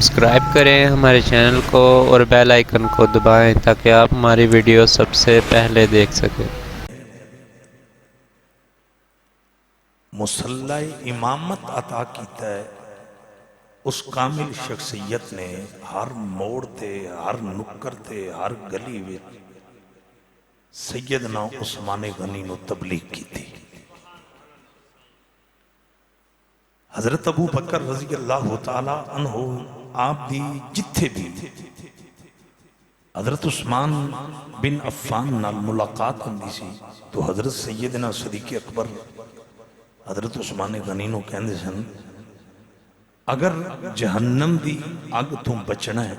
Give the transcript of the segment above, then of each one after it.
Subscribe کریں ہمارے channel کو اور بیل آئیکن کو دبائیں تاکہ آپ ہماری ویڈیو سب سے پہلے دیکھ سکیں۔ مسلح امامت عطا کیتا ہے اس کامل شخصیت نے ہر موڑ تے ہر نکر تے ہر گلی وچ سیدنا عثمان غنی نو تبلیغ کی تھی۔ حضرت ابو بکر رضی اللہ تعالی عنہ آپ دی جتھے بھی حضرت عثمان بن عفان نال ملاقات ہوندی سی تو حضرت سیدنا صدیق اکبر حضرت عثمان غنی نو کہندے سن اگر جہنم دی اگ تو بچنا ہے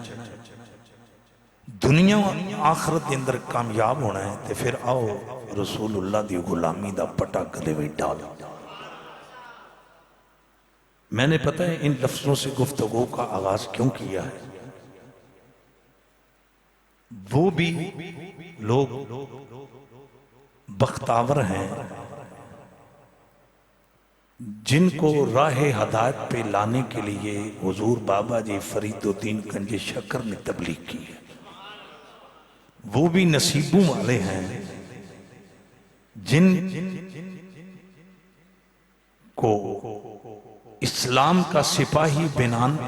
دنیا آخرت دے اندر کامیاب ہونا ہے تے پھر آؤ رسول اللہ دی غلامی دا پٹا گلے وچ ڈالو۔ میں نے پتہ ہے ان لفظوں سے گفتگو کا آغاز کیوں کیا ہے۔ وہ بھی لوگ بختاور ہیں جن کو راہ ہدایت پہ لانے کے لیے حضور بابا جی فرید الدین گنج شکر نے تبلیغ کی ہے۔ وہ بھی نصیبوں والے ہیں جن کو اسلام کا سپاہی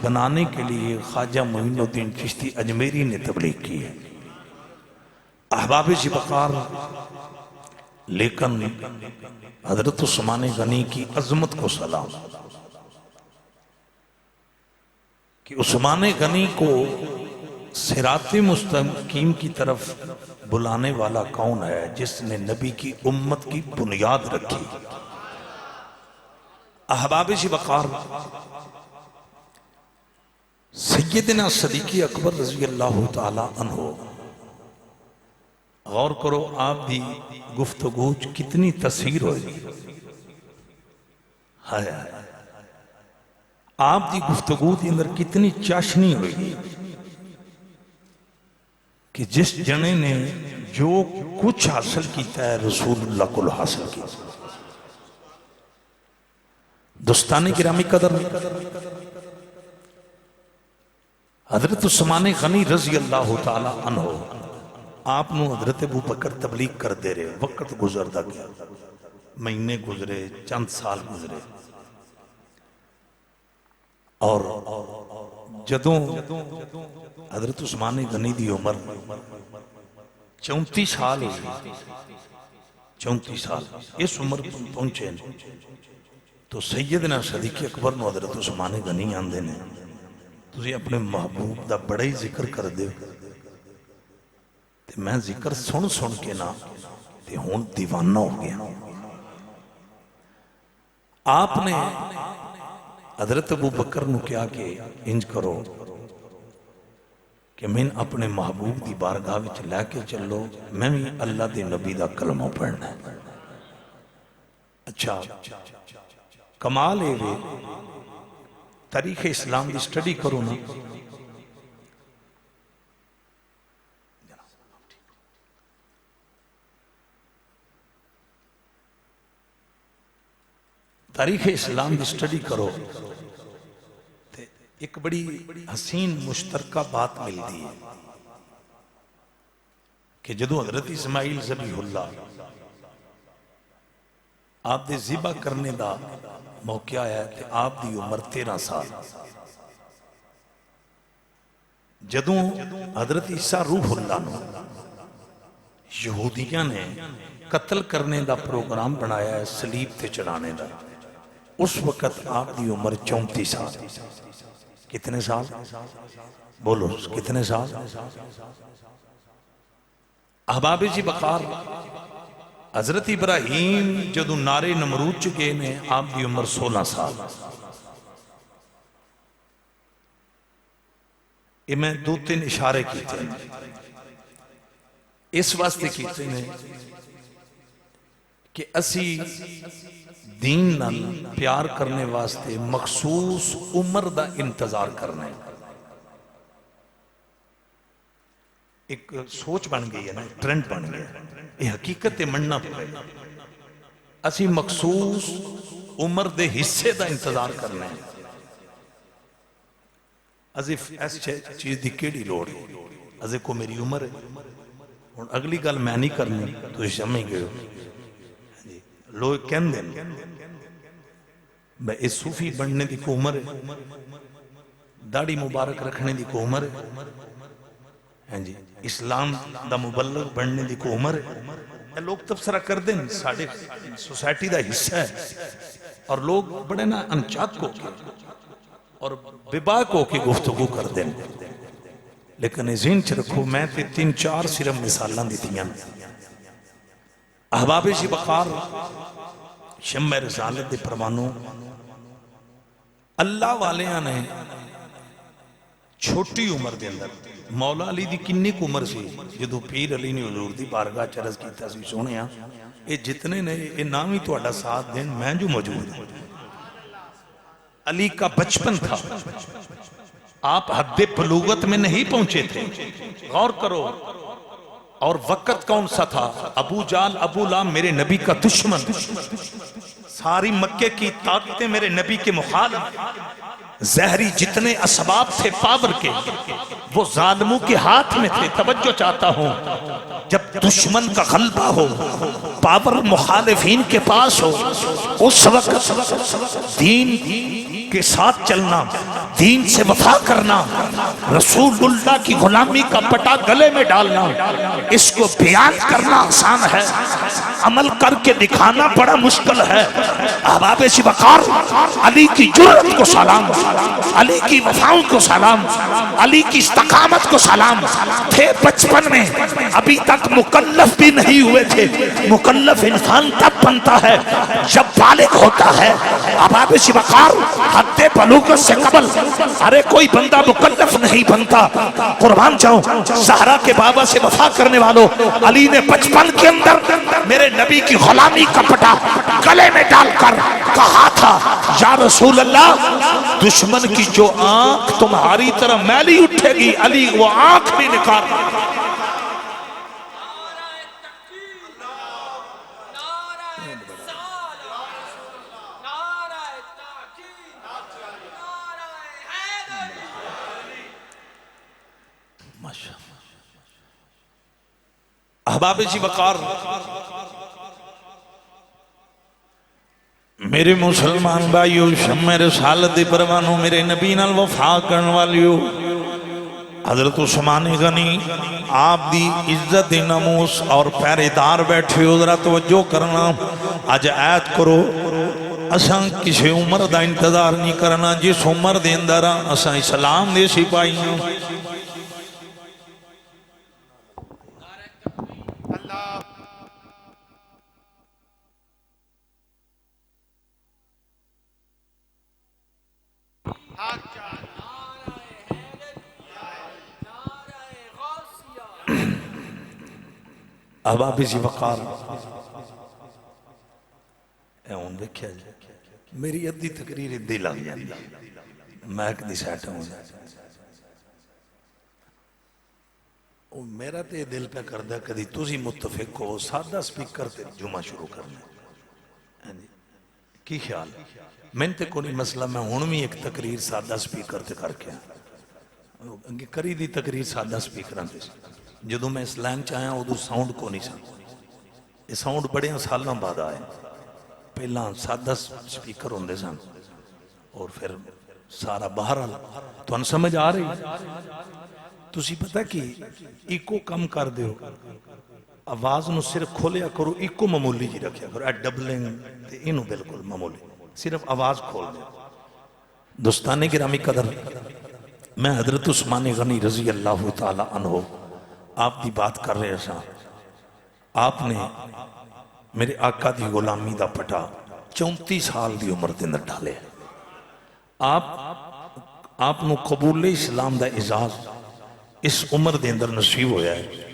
بنانے کے لیے خواجہ معین الدین چشتی اجمیری نے تبلیغ کی ہے۔ احباب ذوالفقار لیکن حضرت عثمان غنی کی عظمت کو سلام کہ عثمان غنی کو صراط مستقیم کی طرف بلانے والا کون ہے جس نے نبی کی امت کی بنیاد رکھی۔ احباب ذوالفقار سیدنا صدیق اکبر رضی اللہ تعالی عنہ غور کرو آپ دی گفتگو کتنی تاثیر ہوئی ہے، آپ دی گفتگو دی اندر کتنی چاشنی ہوئی کہ جس جنے نے جو کچھ حاصل کیتا ہے رسول اللہ کو حاصل کیا۔ دوستان گرامی قدر حضرت عثمان غنی رضی اللہ تعالی عنہ آپ نو حضرت ابو بکر تبلیغ کر دے رہے، وقت گزر دا گیا، مہینے گزرے، چند سال گزرے، اور جدوں حضرت عثمان غنی دی عمر 34 سال ہوئی، 34 سال اس عمر پہنچے تو سیدنا صدیق اکبر نو حضرت عثمان غنی آندے نے تسی اپنے محبوب دا بڑا ہی ذکر کر دے، میں ذکر سن کے نا تے ہون دیوانہ ہو گیا۔ آپ نے حضرت ابو بکر نو کیا کہ انج کرو کہ میں اپنے محبوب دی بارگاہ وچ لے کے چلو، میں بھی اللہ دے نبی دا کلمہ پڑھنا ہے۔ اچھا کمال ہے وے تاریخ اسلام دی سٹڈی کرو نا، تاریخ اسلام دی سٹڈی کرو ایک بڑی حسین مشترکہ بات ملتی ہے کہ جدو حضرت اسماعیل ذبیح اللہ آپ دے ذبح کرنے دا موقع آیا ہے کہ آپ دی عمر 13 سال، جدو حضرت عیسیٰ روح اللہ نو یہودیاں نے قتل کرنے دا پروگرام بنایا ہے صلیب تے چڑھانے دا، اس وقت آپ دی عمر 34 سال۔ کتنے سال؟ بولو کتنے سال؟ احباب ذوالفقار حضرت ابراہیم جدو نارے نمرود چکے نے آپ دی عمر 16 سال۔ یہ میں 2-3 اشارے کیتے ہیں، اس واسطے کیتے ہیں کہ اسی دین نال پیار کرنے واسطے مخصوص عمر دا انتظار کرنا ہے۔ ایک سوچ بن گئی ہے نا، ٹرینڈ بن گیا، یہ حقیقت مننا پڑے، اسی مخصوص عمر دے حصے دا انتظار کرنا ہے۔ ازے اس چیز دی کیڑی لوڑ ہے، ازے کو میری عمر ہے. اور اگلی گل میں نہیں کرنی تو سمجھ گئے ہو. لوگ کہن دیں میں اس صوفی بننے دی کو عمر ہے، داڑھی مبارک رکھنے دی کو عمر ہے، جی اسلام دا مبلغ بننے دی کو عمر ہے. یہ لوگ تبصرہ کر دیں ساڑھے سوسائٹی دا حصہ ہے، اور لوگ بڑے نا انچاک ہو کے اور بے باک ہو کے گفتگو کر دیں. لیکن ذہن چ رکھو میں تے 3-4 صرف مثالاں دتیاں. احباب شی بقار شمع رسالت دے پروانوں اللہ والیاں نے چھوٹی عمر دے اندر مولا علی دی کنی کو عمر سی جدو پیر علی نے حضور دی بارگاہ چرز کیتا سی. سونیا اے جتنے نے اے نام ہی تو اڈا ساتھ دیں میں جو موجود ہوں. علی کا بچپن تھا، آپ حد بلوغت میں نہیں پہنچے تھے. غور کرو. اور وقت کون سا تھا؟ ابو جال ابو لام میرے نبی کا دشمن، ساری مکے کی طاقتیں میرے نبی کے مخالف، زہری جتنے اسباب تھے پاور کے وہ ظالموں کے ہاتھ میں تھے. توجہ چاہتا ہوں جب دشمن کا غلبہ ہو، پاور مخالفین کے پاس ہو، اس وقت دین کے ساتھ چلنا، دین سے وفا کرنا، رسول اللہ کی غلامی کا پٹا گلے میں ڈالنا، اس کو بیان کرنا آسان ہے، عمل کر کے دکھانا بڑا مشکل ہے. احباب شی وقار علی کی جرأت کو سلام، علی کی وفاؤں کو سلام، علی کی استقامت کو سلام. تھے بچپن میں، ابھی تک مکلف بھی نہیں ہوئے تھے. مکلف انسان تب بنتا ہے جب بالغ ہوتا ہے. احباب شی وقار حد بلوغت سے قبل ارے کوئی بندہ مکلف نہیں بنتا. قربان جاؤں زہرا کے بابا سے وفا کرنے والوں، علی نے بچپن کے اندر میرے نبی کی غلامی کا پٹا گلے میں ڈال کر کہا تھا یا رسول اللہ دشمن کی جو آنکھ تمہاری طرح میلی اٹھے گی علی وہ آنکھ بھی نکال. احباب جی وقار میرے مسلمان بھائیو، شمع رسالت پروانوں، میرے نبی نال وفا کرن والیو، حضرت عثمان غنی آپ دی عزت ناموس اور پہرےدار بیٹھے ہو. ذرا توجہ کرنا، آج عید کرو اساں کسی عمر دا انتظار نہیں کرنا. جس عمر دے اندر اساں اسلام دے سپاہی ہوں. احباب جی وقار اون دیکھیا جائے میری ادھی تقریر دل آ جاندی میں ایک دی سیٹ ہوں. میرا تے دل پہ کردہ کدی تُسی متفق ہو سادہ سپیکر تے جمعہ شروع کرنا کی خیال میں تے کوئی مسئلہ. میں ہون بھی ایک تقریر سادہ سپیکر تے کر کے کری دی تقریر سادہ سپیکران تے جدو میں اس لائن چاہیاں ادو ساؤنڈ کو نہیں سا. یہ ساؤنڈ بڑے سالاں بعد آئے. پہلا سادہ سپیکر ہوندے سن اور پھر سارا باہر تو ان سمجھ آ رہی. تُسی پتہ کہ ایکو کم کر دیو آواز نو صرف کھولیا کرو ایکو معمولی جی رکھیا کرو. ڈبلنگ تے انو بالکل معمولی صرف آواز کھول دے. دوستان گرامی قدر میں حضرت عثمان غنی رضی اللہ تعالی عنہ آپ دی بات کر رہے ہیں. آپ نے میرے آقا دی غلامی دا پٹا 34 سال دی عمر دے اندر ڈالے. آپ نو قبول اسلام دا اعزاز اس عمر دے اندر نصیب ہویا ہے.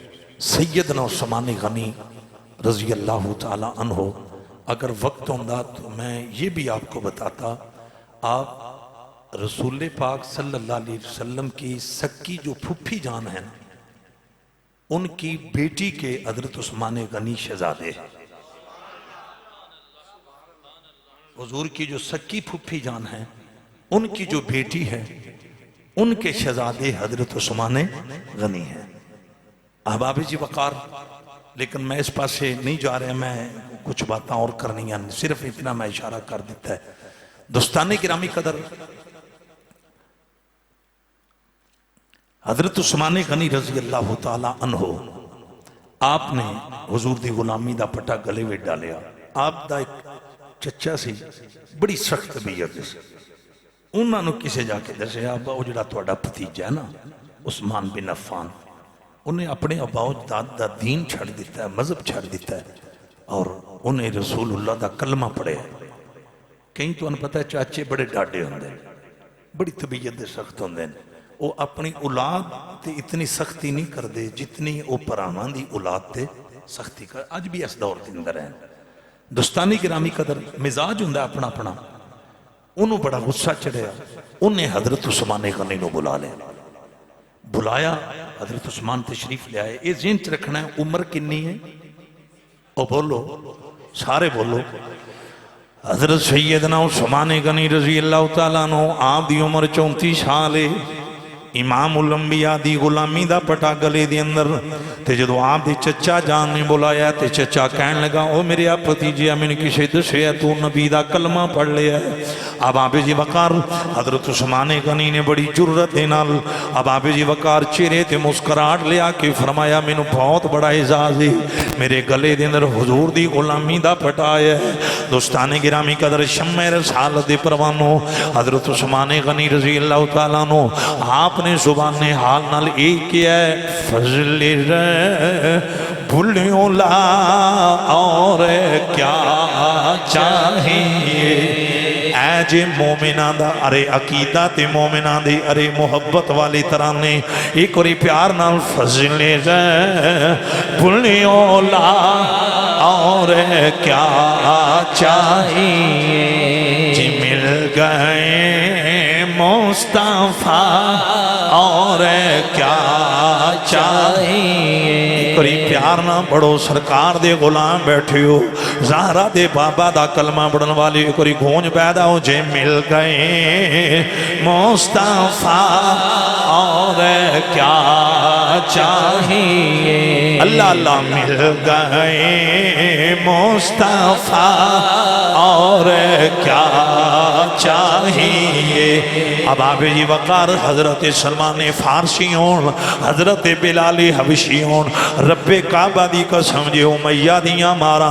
سیدنا عثمان غنی رضی اللہ تعالی عنہ اگر وقت ہوندہ تو میں یہ بھی آپ کو بتاتا. آپ رسول پاک صلی اللہ علیہ وسلم کی سکی جو پھپھی جان ہے ان کی بیٹی کے حضرت عثمان غنی شہزادے. حضور کی جو سکی پھپھی جان ہے ان کی جو بیٹی ہے ان کے شہزادے حضرت عثمان غنی ہیں۔ احباب جی وقار، لیکن میں اس پاس سے نہیں جا رہا، میں کچھ باتاں اور کرنی ہیں، صرف اتنا میں اشارہ کر دیتا ہے۔ دوستان گرامی قدر، حضرت عثمان غنی رضی اللہ تعالی عنہ آپ نے حضور دی غلامی دا پٹا گلے میں ڈالیا۔ آپ دا ایک چچا سی، بڑی سخت طبیعت سی، انہوں نے کسے جا کے دسے ابا وہ جڑا تہاڈا بھتیجا ہے نا عثمان بن عفان، انہیں اپنے ابا و اجداد دا دین چھڑ دیتا ہے، مذہب چھڑ دیتا ہے، اور انہیں رسول اللہ دا کلمہ پڑھے۔ کہیں تو انہیں پتہ ہے چاچے بڑے ڈاڈے ہوندے ہیں، بڑی طبیعت دے سخت ہوندے ہیں، وہ اپنی اولاد تے اتنی سختی نہیں کر دے جتنی وہ پرامان دی اولاد تے سختی کر۔ آج بھی اس دور کے اندر ہیں۔ دوستانی گرامی قدر، مزاج ہوندہ اپنا اپنا، انہوں بڑا غصہ چڑھیا، انہیں حضرت عثمان غنی نو بلا لے، بلایا، حضرت عثمان تشریف لے آئے۔ یہ ذہن چ رکھنا ہے عمر کنی ہے، او بولو سارے بولو، حضرت سیدنا عثمان غنی رضی اللہ تعالیٰ عنہ آپ دی عمر 34 سال ہے، امام الانبیاء دی غلامی دا پٹا گلے دی اندر، تے جدو آپ دی چچا جان نے بلایا تے چچا کہن لگا او میرے آپ پتیجیا میں نے کسی دسے ہے تو نبی دا کلمہ پڑھ لیا ہے۔ اب آپ جی وقار حضرت عثمان غنی نے بڑی جرت دے نال اب آپ جی وقار چہرے تے مسکراہٹ لیا کہ فرمایا میں نے بہت بڑا اعزاز ہے، میرے گلے دے اندر حضور دی غلامی دا پٹا ہے۔ دوستان گرامی قدر، شمع رسالت دے پروانو حضرت عثمان غنی رضی اللہ تعالیٰ عنہ آپ نے زبان حال نال ایک کیا ہے، فضل رہ بھولیوں لا اور کیا چاہیے، اے جے مومنان دا ارے عقیدہ تے مومنان دی ارے محبت والی طرح نے ایک اور پیار نال فضل رہ بھولیوں لا اور کیا چاہیے، جی مل گئے مصطفیٰ اور کیا چاہیے، کوئی پیار نہ بڑھو سرکار دے غلام بیٹھے ہو، زہرہ دے بابا دا کلمہ بڑھن والی کوئی گونج پیدا ہو، جے مل گئے مصطفیٰ اور کیا چاہیے، اللہ اللہ مل گئے مصطفیٰ اور کیا چاہیے۔ اب آپ جی وقار حضرت سلمان فارسی ہون، حضرت بلال حبشی ہون، رب کعبہ دی قسم جے امیہ دیاں مارا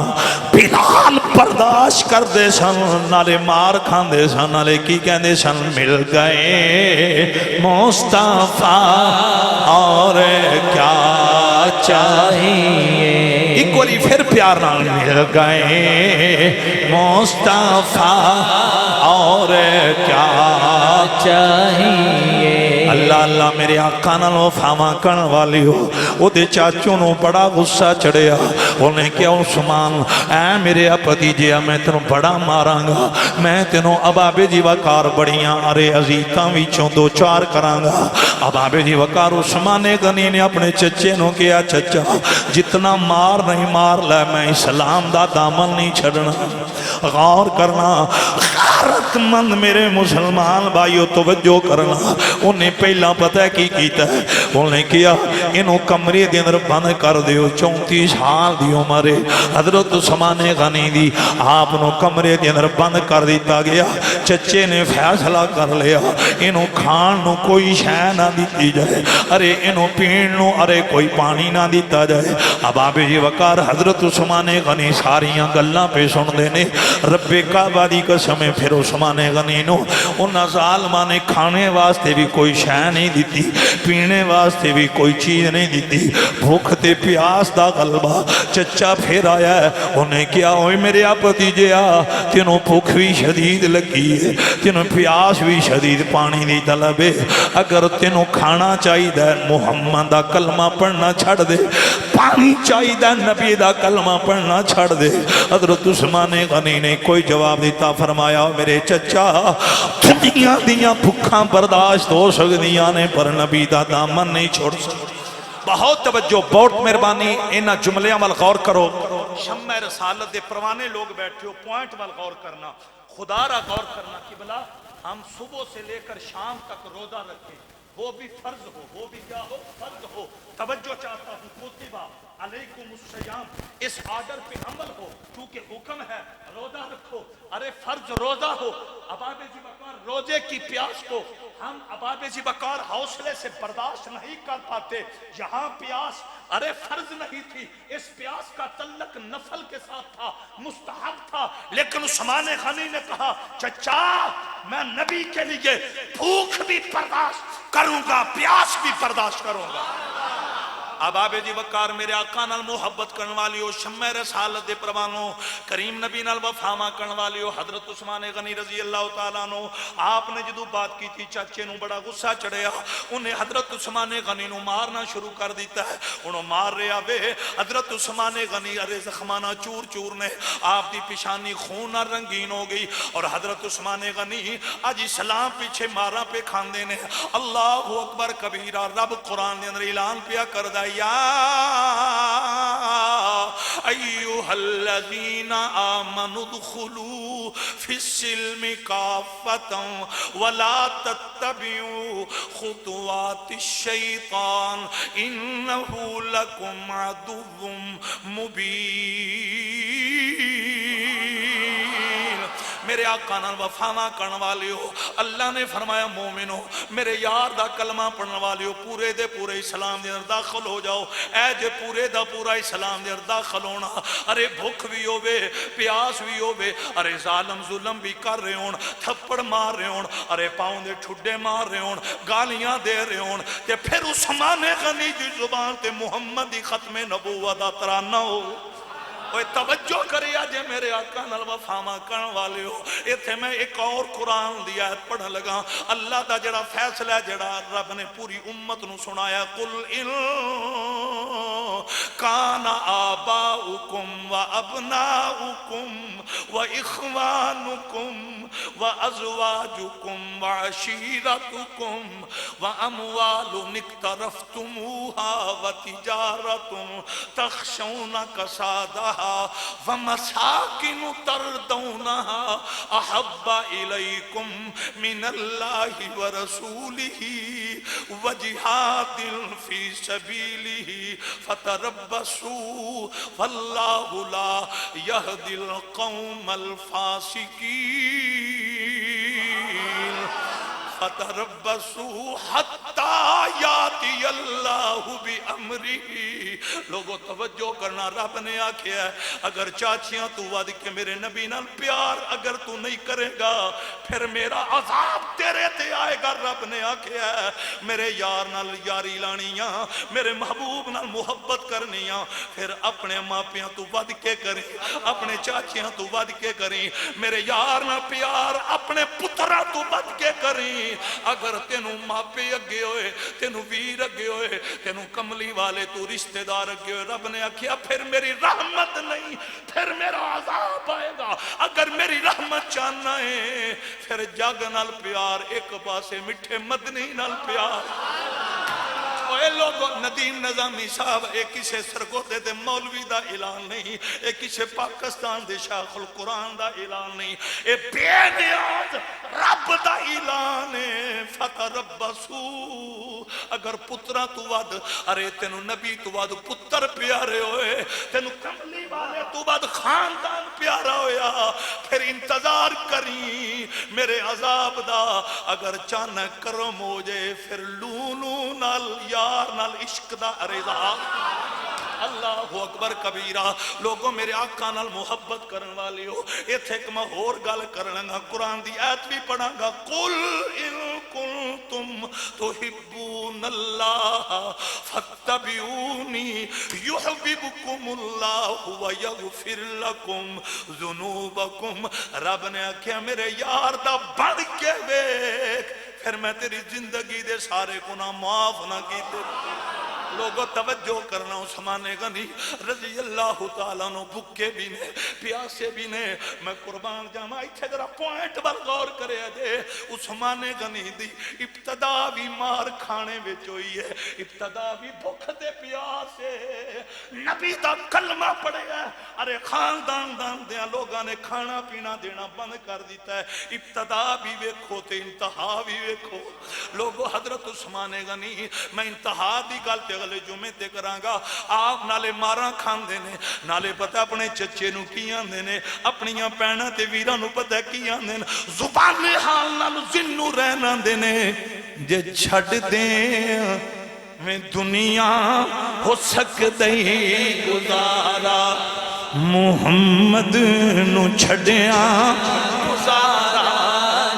بلال برداشت کر دے سن، نالے مار کھان دے سن، نالے کی کہن دے سن، مل گئے مصطفیٰ اور کیا چاہیے، ایک والی پھر پیار نال مل گئے مصطفیٰ اور کیا چاہیے۔ اللہ اللہ میرے آقا نالوں فاما کرن والی ہو، وہ دے چاچوں نو بڑا غصہ چڑھیا، انہیں کیا عثمان اے میرے پتیجیا میں تینوں بڑا ماراں گا، میں تینوں ابابے جی وقار بڑیاں ارے عزیتاں وچوں دو چار کراں گا۔ ابابے جی وقار عثمان غنی نے اپنے چچے نو کیا چچا جتنا مار نہیں مار لے، میں اسلام دا دامن نہیں چھڑنا، غور کرنا، غیرت مند میرے مسلمان بھائیو توجہ کرنا۔ انہیں پہلا پتہ کی کیتا ہے، انہیں کیا انہوں کمرے دے اندر بند کر دیو، 34 سال دی عمر حضرت عثمان غنی دی، آپ نو کمرے دے اندر بند کر دیتا گیا۔ چچے نے فیصلہ کر لیا انہوں کھان نو کوئی شے نہ دیتی جائے، ارے انہوں پین نو ارے کوئی پانی نہ دیتا جائے۔ اب آپ جی وقار حضرت عثمان غنی ساریاں گلاں پہ سن دینے، رب کعبہ دی قسم پھر عثمان غنی نو ان ظالماں نے کھانے واسطے بھی کوئی شے نہیں دیتی، پینے واسطے بھی کوئی چیز نہیں دیتی، بھوک تے پیاس دا غلبہ چچا پھر آیا ہے۔ انہیں کیا ہوئی میرے بھتیجیا تینوں بھوک بھی شدید لگی ہے، تینوں پیاس بھی شدید پانی دی طلب ہے، اگر تینوں کھانا چاہیے محمد دا کلمہ پڑھنا چھڑ دے، پانی چاہیے نبی دا کلمہ پڑھنا چھڑ دے۔ حضرت عثمان غنی نے کوئی جواب دیتا، فرمایا میرے چچا دنیا دیاں بھکھاں برداشت ہو سکدیاں نے پر نبی دا دامن نہیں چھوڑ سکتا۔ بہت توجہ، بہت مہربانی، انہاں جملیاں وال غور کرو، شمع رسالت دے پروانے لوگ بیٹھے ہو، پوائنٹ وال غور کرنا، خدا را غور کرنا، قبلہ ہم صبح سے لے کر شام تک روزہ رکھیں، وہ بھی فرض ہو، وہ بھی کیا ہو؟ فرض ہو۔ توجہ چاہتا ہوں، کتبہ علیکم الصیام، اس آرڈر پہ عمل ہو، چونکہ حکم ہے روزہ رکھو۔ ارے فرض روزہ ہو، اباب ذی بکار روزے کی پیاس کو ہم اباب ذی بکار حوصلے سے برداشت نہیں کر پاتے، یہاں پیاس ارے فرض نہیں تھی، اس پیاس کا تعلق نفل کے ساتھ تھا، مستحب تھا، لیکن عثمان غنی نے کہا چچا میں نبی کے لیے بھوک بھی برداشت کروں گا، پیاس بھی برداشت کروں گا۔ اباب ذی بکار میرے آقا نال محبت کرن والیو، شمع رسالت دے پروانو، کریم نبی نال وفاواں کرن والیو، حضرت عثمان غنی رضی اللہ تعالیٰ عنہ، آپ نے جدو بات کی تھی چاچے نو بڑا غصہ چڑھیا، انہیں حضرت عثمان غنی نو مارنا شروع کر دیتا ہے، انہوں مار رہے آوے، حضرت عثمان غنی ارے زخمانہ چور چور نے، آپ دی پیشانی خون رنگین ہو گئی، اور حضرت عثمان غنی آج اسلام پیچھے مارا پہ کھاندے نے۔ اللہ اکبر کبیرہ، رب قرآن دے اندر اعلان پیا کردہ، یا ایوہا الذین آمنوا ادخلوا فی السلم کافتا ولا تتبعوا خطوات الشیطان انہو لکم عدو مبین۔ میرے آقا نال وفاواں کرن والیو، اللہ نے فرمایا مومنو میرے یار دا کلمہ پڑھن والیو پورے دے پورے اسلام دے اندر داخل ہو جاؤ۔ اے جے پورے دا پورا اسلام دے اندر داخل ہونا، ارے بھوک بھی ہووے، پیاس بھی ہووے، ارے ظالم ظلم بھی کر رہے ہون، تھپڑ مار رہے ہون، ارے پاؤں دے ٹھڈے مار رہے ہون، گالیاں دے رہے ہون، تے پھر عثمان غنی دی زبان تے محمد دی ختم نبوت دا ترانہ ہو۔ اوہ توجہ کرے آجے میرے آقا نال وفاواں کرن والے ہو۔ ایتھے میں ایک اور قرآن دی آیت پڑھن لگا، اللہ دا جڑا فیصلہ جڑا رب نے پوری امت نو سنایا، قل ان کان آباؤکم و ابناؤکم و اخوانکم و ازواجکم و عشیرتکم و اموال اقترفتموها و تجارت تخشون کسادها ومساکن تردونها احب الیکم من اللہ ورسولہ وجہاد فی سبیلہ فتربصوا واللہ لا یہدی القوم الفاسقین۔ فتربصوا حتی یاتی اللہ بامرہ۔ لوگوں توجہ کرنا، رب نے آکھیا ہے اگر چاچیاں تو ود کے میرے نبی نال پیار اگر تو نہیں کرے گا پھر میرا عذاب تیرے تے آئے گا۔ رب نے آکھیا ہے میرے یار نال یاری لانیاں، میرے محبوب نال محبت کرنیاں، پھر اپنے ماپیاں تو ود کے کریں، اپنے چاچیاں تو ود کے کریں، میرے یار نال پیار اپنے پترہ تو ود کے کریں۔ اگر تینوں ماپے اگے ہوئے، تینوں ویر اگے ہوئے، تینوں کملی والے تو رشتہ دار اگے ہوئے، رب نے آکھیا پھر میری رحمت نہیں، پھر میرا عذاب آئے گا۔ اگر میری رحمت چاہنا ہے پھر جگ نال پیار، ایک پاسے مٹھے مدنی نال پیار۔ اے لوگو ندیم نظامی صاحب ایک کسے سرگودے دے مولوی دا اعلان نہیں، ایک کسے پاکستان دے شیخ القرآن دا اعلان نہیں، اے بے نیاز رب دا اعلان ہے۔ فتربصوا، اگر پترہ تو ود، ارے تینو نبی تو ود پتر پیارے ہوئے، تینو کملی والے تو ود خاندان پیارا ہویا، پھر انتظار کری میرے عذاب دا۔ اگر چانک کرم ہو جائے پھر لونو نال یار نال عشق دا رضا۔ اللہ اکبر کبیرہ، لوگوں میرے آقا نال محبت کرن والی ہو، ایتھے ایک میں اور گل کرنا، قرآن دی آیت بھی پڑھا گا، قل ان کنتم تحبون اللہ فاتبعونی یحببکم اللہ ویغفر لکم ذنوبکم۔ رب نے آکھیا میرے یار دا بڑھ کے بیک، پھر میں تیری زندگی دے سارے گناہ معاف نہ کیتے۔ لوگوں توجہ کرنا، عثمان غنی رضی اللہ تعالیٰ عنہ بھکے بھی نے پیاسے بھی نے، میں قربان جاواں ایتھے ذرا پوائنٹ پر غور کرے جے، عثمان غنی دی ابتدا بھی مار کھانے وچ ہوئی ہے، ابتدا بھی بھوک تے پیاسے، نبی دا کلمہ پڑھیا، ارے خاندان دیاں لوگاں نے کھانا پینا دینا بند کر دیتا ہے، ابتدا بھی ویکھو تے انتہا بھی ویکھو۔ لوگو حضرت عثمان غنی، میں انتہا دی گل تے اگلے جمعے تے کراں گا، آپ نالے ماراں کھاندے نے، نالے پتہ اپنے چچے نو کی آندے نے، اپنیاں پینا تے ویراں نو پتہ کی آندے نے، زبان حال نال زنو رہنا دے نے، جے چھڑ دیں میں دنیا ہو سکدی گزارا، محمد نو چھڑیاں گزارا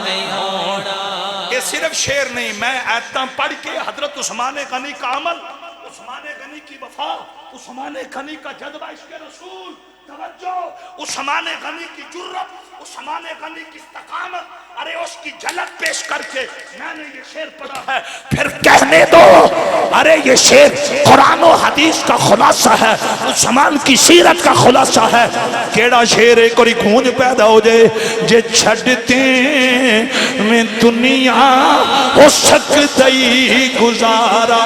نہیں ہونا۔ یہ صرف شعر نہیں، میں آیتاں پڑھ کے حضرت عثمان غنی کا عمل، عثمان غنی کی وفا، عثمان غنی کا جذبہ عشق رسول، توجہ، عثمان غنی کی جرت، عثمان غنی کی استقامت، ارے اس کی جھلک پیش کر کے میں نے یہ شعر پڑھا ہے، پھر کہنے دو ارے یہ شعر قرآن و حدیث کا خلاصہ ہے، عثمان کی سیرت کا خلاصہ ہے۔ کیڑا شعر ایک اور گونج پیدا ہو جائے، جے چھڑتے میں دنیا ہو سکتی گزارا۔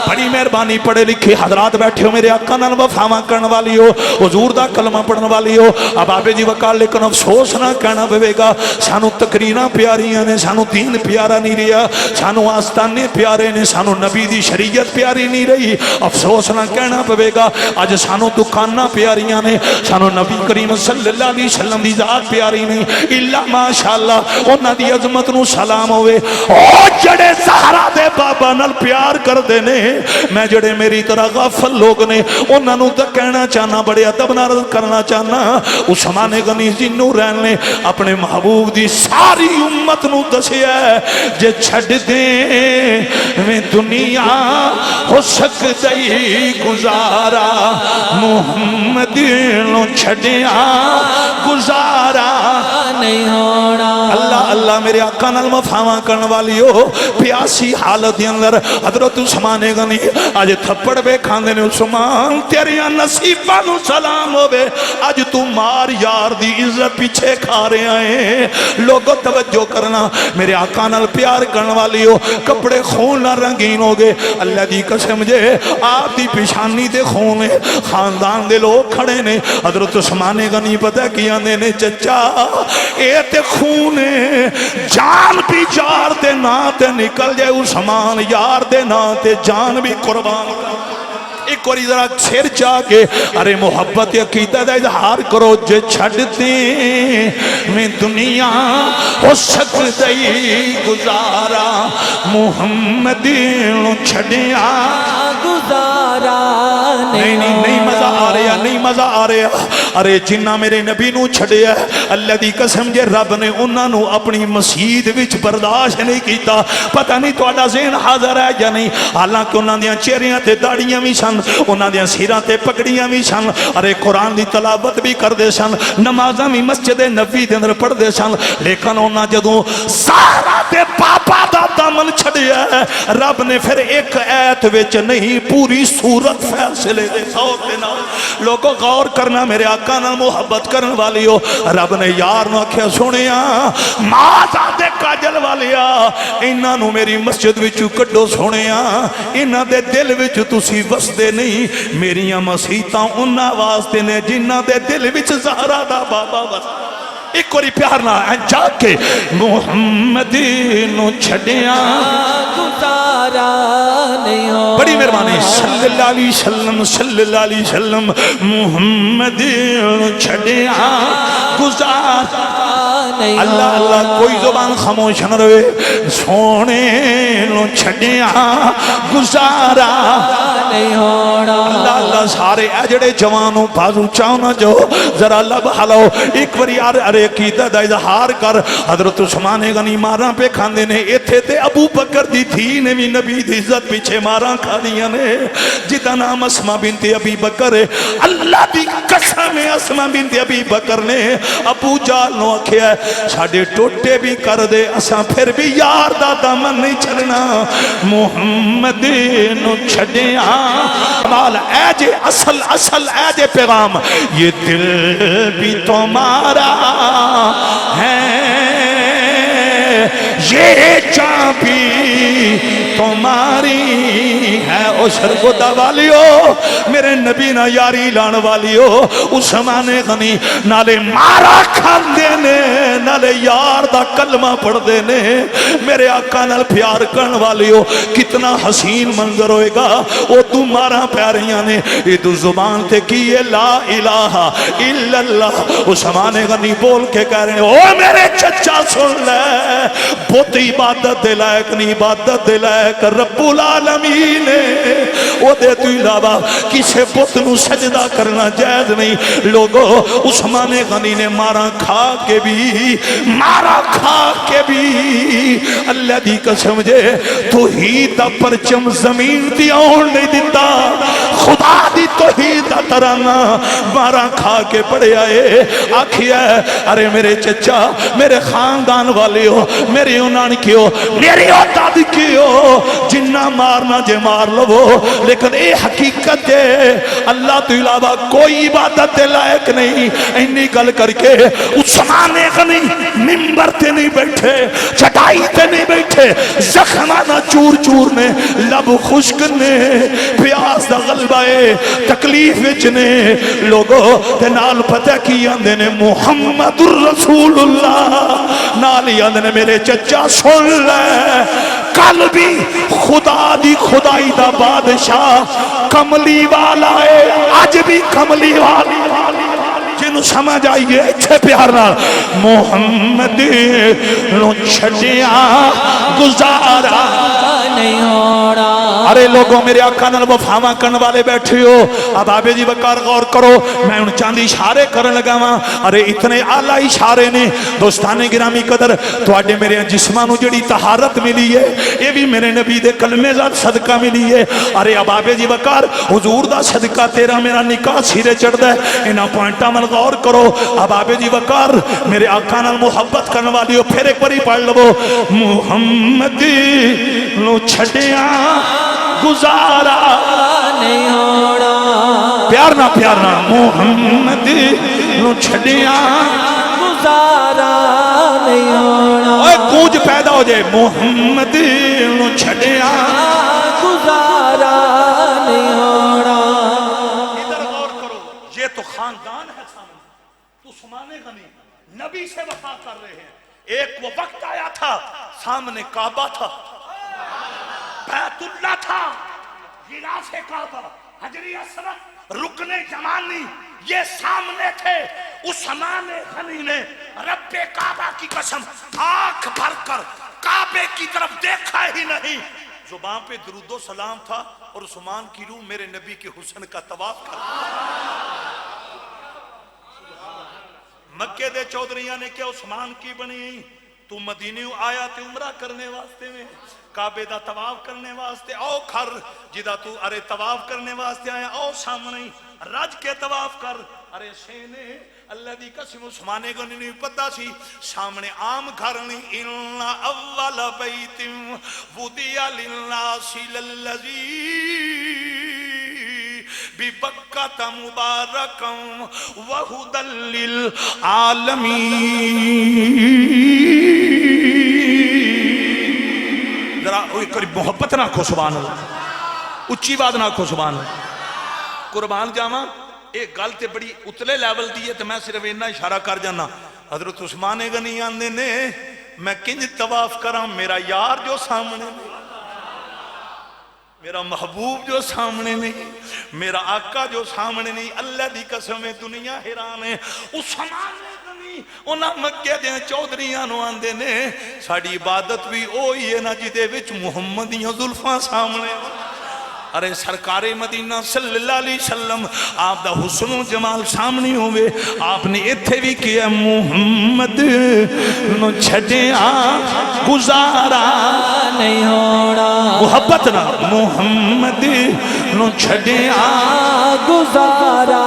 بڑی مہربانی پڑھے لکھے حضرات بیٹھے ہو، میرے آقا نال وفاواں کرن والی ہو، حضور دا کلمہ پڑھن والی ہو، اب آبے جی وکال لیکن افسوس نہ کہنا پوے گا، سانو تقریراں پیاریاں نے، سانو دین پیارا نہیں رہا، سانو آستانے پیارے نے، سانو نبی دی شریعت پیاری نہیں رہی، افسوس نہ کہنا پوے گا، اج سانو دکاناں پیاریاں نے، سانو نبی کریم صلی اللہ علیہ وسلم دی ذات پیاری نہیں، اللہ ماشاءاللہ انہاں دی عظمت نو سلام ہوئے۔ او جڑے زہرا دے بابا نال پیار کر دے نے، میں جڑے میری طرح غافل لوگ نے انہاں نو تے کہنا چاہنا، بڑے ادب نال کرنا چاہنا، عثمان غنی جنوں رہن نے اپنے محبوب دی ساری امت نو دسیا ہے، جے چھڑ دیں میں دنیا ہو سکتی گزارا، محمد نو چھڑیاں گزارا نہیں ہونا۔ اللہ اللہ میرے آقا نال وفاواں کرن والی ہو، پیاسی حالت دے اندر حضرت عثمان غنی اج تھپڑ بے کھاندے نے، عثمان تیریاں نصیباں نو سلام ہوے، اج تو مار یار دی عزت پیچھے کھا رہے ہیں۔ لوگوں توجہ کرنا، میرے آقا نال پیار کرن والی ہو، کپڑے خون نہ رنگین ہو گئے، اللہ دی قسم جے آپ دی پیشانی دے خون ہے، خاندان دے لوگ کھڑے نے، حضرت عثمان غنی پتہ کی آندے نے، چچا اے تے خون ہے، جان بھی یار دے نا تے نکل جائے، عثمان یار دے نا تے جان بھی قربان کر۔ ایک اور ذرا سر چاہ کے ارے محبت عقیدت دا اظہار کرو، جے چھڑتے میں دنیا ہو سکتی گزارا، محمد نو چھڑیا گزارا نہیں نہیں نہیں مزہ آ رہا نہیں مزہ آ رہا۔ ارے جنہ میرے نبی نو چھڑیا اللہ دی قسم جے رب نے انہاں نو اپنی مسجد وچ برداشت نہیں کیتا، پتہ نہیں تہاڈا ذہن حاضر ہے یا نہیں، حالانکہ انہاں دیاں چہریاں تے داڑیاں بھی سن، انہاں دیاں سیراں تے پگڑیاں بھی سن، ارے قرآن دی تلاوت بھی کردے سن، نمازاں بھی مسجد نبوی دے اندر پڑھدے سن، لیکن انہاں جدوں سارا تے پاپا دا دامن چھڑیا ہے، رب نے پھر ایک ایت وچ نہیں پوری سورت فیصلے دے سوت دے نال۔ لوگوں غور کرنا، میرے آقا نال محبت کرن والی ہو، رب نے یار نو آکھیا سنیا ماں دے کاجل والیا انہاں نو میری مسجد وچوں کڈو، سنیا انہاں دے دل وچ تسی وسدے نہیں، میریاں مسیتاں انہاں واسطے نے جنہاں دے دل وچ زہرا دا بابا وسدا۔ ایک اور پیار نہ جا کے محمد نو چھڑیاں گزارا نہیں ہو۔ بڑی مہربانی صلی اللہ علیہ وسلم صلی اللہ علیہ وسلم، محمد نو چھڑیاں گزارا نہیں ہو۔ اللہ اللہ کوئی زبان خاموش نہ رہے، سونے نو چھڑیاں گزارا نہیں ہونا۔ اللہ اللہ سارے اجڑے جوانوں بازو چاہنا جو ذرا لب ہلاؤ، ایک باری ارے عقیدت دا اظہار کر۔ حضرت عثمان غنی ماراں پہ کھاندے نے، ایتھے تے ابو بکر دی تھی نے بھی نبی دی عزت پیچھے ماراں کھا دی، پیاریاں نے جدا نام اسما بنت ابی بکر ہے اللہ دی قسم اسما بنت ابی بکر نے ابو جہل نو آکھیا ہے ساڈے ٹوٹے بھی کر دے اساں پھر بھی یار دا دامن نہیں چھڑنا محمد نو چھڈیا مال اے جے اصل اے جے پیغام یہ دل بھی تمہارا ہے یہ جان بھی تمہاری ہے او شرگودہ والیو میرے نبی نہ یاری لان والیو عثمان غنی نالے مارا کھان دینے نالے یار دا کلمہ پڑھ دینے میرے آقا نال پیار کرن والیو کتنا حسین منظر ہوئے گا او تمہارا پیاریاں نے ادو زبان تے کیے لا الہ الا اللہ عثمان غنی بول کے کہہ رہے ہیں او میرے چچا سن لے بہت عبادت دے لائق نہیں عبادت دے لائق رب العالمین او دے تو علاوہ کسے بت نو سجدہ کرنا جائز نہیں لوگو عثمان غنی نے مارا کھا کے بھی اللہ دی قسم جے توحید دا پرچم زمین دی آن نہیں دیتا خدا دی توحید دا ترانہ مارا کھا کے پڑے آئے آکھیا ہے ارے میرے چچا میرے خاندان والے ہو میری انان کیو میری اولاد کیو جنہ مارنا جے مار لو لیکن اے حقیقت ہے اللہ تو علاوہ کوئی عبادت دے لائق نہیں اینی گل کر کے عثمان غنی منبر تے نہیں بیٹھے چٹائی تے نہیں بیٹھے زخمانہ چور چور نے لب خشک نے پیاس دا غلبہ تکلیف وچ نے لوگوں تے نال پتہ کی آندے نے محمد الرسول اللہ نال ہی آندے نے میرے چچا سن لے کل بھی خدا دی خدائی دا بادشاہ کملی والا ہے آج بھی کملی والا جنہوں سمجھ آئیے اچھے پیار نال محمد نو چھڑیا گزارا نہیں ہوڑا ارے لوگوں میرے آقا نال وفاواں کرن والے بیٹھے ہو اب آبے جی وقار غور کرو میں ان چاندی اشارے کرن لگا ہاں ارے اتنے اعلی اشارے نے دوستانے گرامی قدر تواڈے میرے جسمانو جڑی طہارت ملی ہے یہ بھی میرے نبی دے کلمے ذات صدقہ ملی ہے ارے اب آبے جی وقار حضور دا صدقہ تیرا میرا نکاح سیرے چڑھدا ہے انہاں پوائنٹاں مل غور کرو اب آبے جی وقار میرے آقا نال محبت کرن والی ہو پھر ایک باری پڑھ لو محمد نو چھڑیا گزارا نہیں ہوڑا پیار نہ محمد نو چھڑیا گزارا نہیں ہوڑا اوہ گونج پیدا ہو جائے محمد نو چھڑیا گزارا نہیں ہوڑا ادھر غور کرو یہ تو خاندان ہے سامنے تو عثمان غنی نبی سے وفا کر رہے ہیں ایک وہ وقت آیا تھا سامنے کعبہ تھا بیت اللہ تھا غلاف کعبہ حجری اسود رکن جمانی یہ سامنے تھے عثمان غنی نے رب کعبہ کی قسم آنکھ بھر کر کعبے کی طرف دیکھا ہی نہیں زبان پہ درود و سلام تھا اور عثمان کی روح میرے نبی کے حسن کا طواف کر مکے دے چودھریاں نے کیا عثمان کی بنی تو مدینے آیا تے عمرہ کرنے واسطے میں کعبے دا طواف کرنے واسطے او کھر جدا تو ارے طواف کرنے واسطے آیا او سامنے رج کے طواف کر ارے سینے اللہ دی قسم عثمان غنی نہیں پتا سی سامنے عام گھر نہیں ان اول بیت ودیا للناس للذی ببکۃ مبارکا وہدی للعالمین ذرا محبت نہ کھو سبحان اللہ اچھی بات نہ کھو سبحان اللہ قربان جاواں ایک گل تے بڑی اتلے لیول دی ہے تے میں صرف اتنا اشارہ کر جانا حضرت عثمان غنی آندے نے میں کنج طواف کراں میرا یار جو سامنے میرا محبوب جو سامنے نہیں میرا آقا جو سامنے نہیں اللہ دی قسم دنیا حیران ہے عثمان غنی انہاں مکے دے چودھریاں نو آندے نے ساڈی عبادت بھی اوہی ہے نا جدے وچ محمدیاں زلفاں سامنے ارے سرکار مدینہ صلی اللہ علیہ وسلم آپ دا حسن و جمال سامنے ہوئے آپ نے اتھے بھی کیا محمد نو چھڑیا گزارا نہیں ہوڑا محبت نہ محمد نو چھڑیا گزارا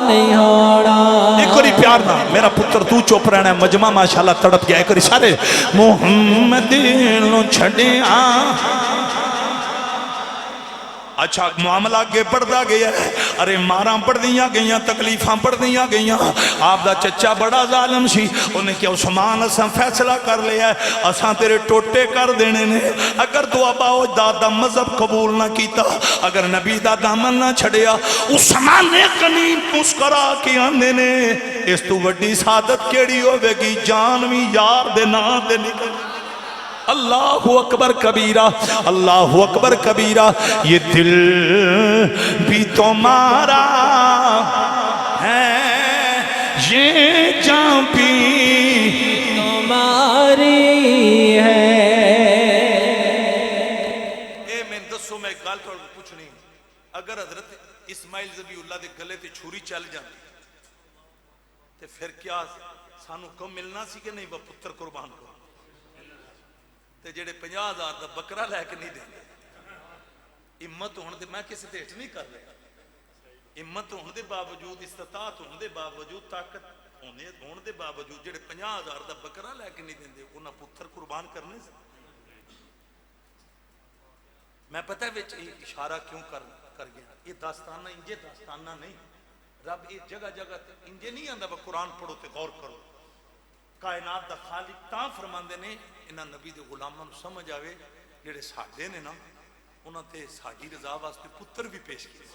نہیں ہونا ایک کوئی پیار نہ میرا پتر تو چوپ رہنا ہے مجمع ماشاءاللہ تڑپ گیا ایک کوئی سارے محمد نو چھڑیا اچھا معاملہ کے پڑھتا گیا ہے ارے ماراں پڑھ دیاں گئیاں تکلیفاں پڑھ دیاں گئیاں آپ دا چچا بڑا ظالم سی انہیں کہ عثمان اساں فیصلہ کر لیا ہے اساں تیرے ٹوٹے کر دینے نے اگر تو ابا و دادا مذہب قبول نہ کیتا اگر نبی دا دامن نہ چھڑیا عثمان نے قنیم مسکرا کے آندے نے اس تو وڈی سعادت کیڑی ہوئے گی جان بھی یار دے نا دے نکل اللہ اکبر کبیرہ اللہ اکبر کبیرہ یہ دل بھی تمہارا ہے یہ جان بھی تمہاری ہے اے میں دسو میں ایک گال توڑ پوچھنی اگر حضرت اسماعیل ذبیح اللہ دے گلے تے چھری چل جاندی تے پھر کیا سانو کم ملنا سی کہ نہیں وہ پتر قربان کو تے جڑے 50,000 دا بکرا لے کے نہیں دیں ہمت ہونے دے میں کسی تے ہٹ نہیں کر لیا ہمت ہونے دے باوجود استطاعت ہونے دے باوجود طاقت ہونے دے باوجود جڑے 50,000 دا بکرا لے کے نہیں دیں انہاں پتر قربان کرنے سے میں پتہ ہے وچ اشارہ کیوں کر گیا یہ داستانہ انجے داستانہ نہیں رب یہ جگہ جگہ انجے نہیں آندہ با قرآن پڑھو تے غور کرو کائنات دا خالق تاں فرماندے نے انہاں نبی دے غلاماں سمجھ آوے جڑے ساڈے نے نا انہاں تے ساڈی رضا واسطے پتر بھی پیش کیے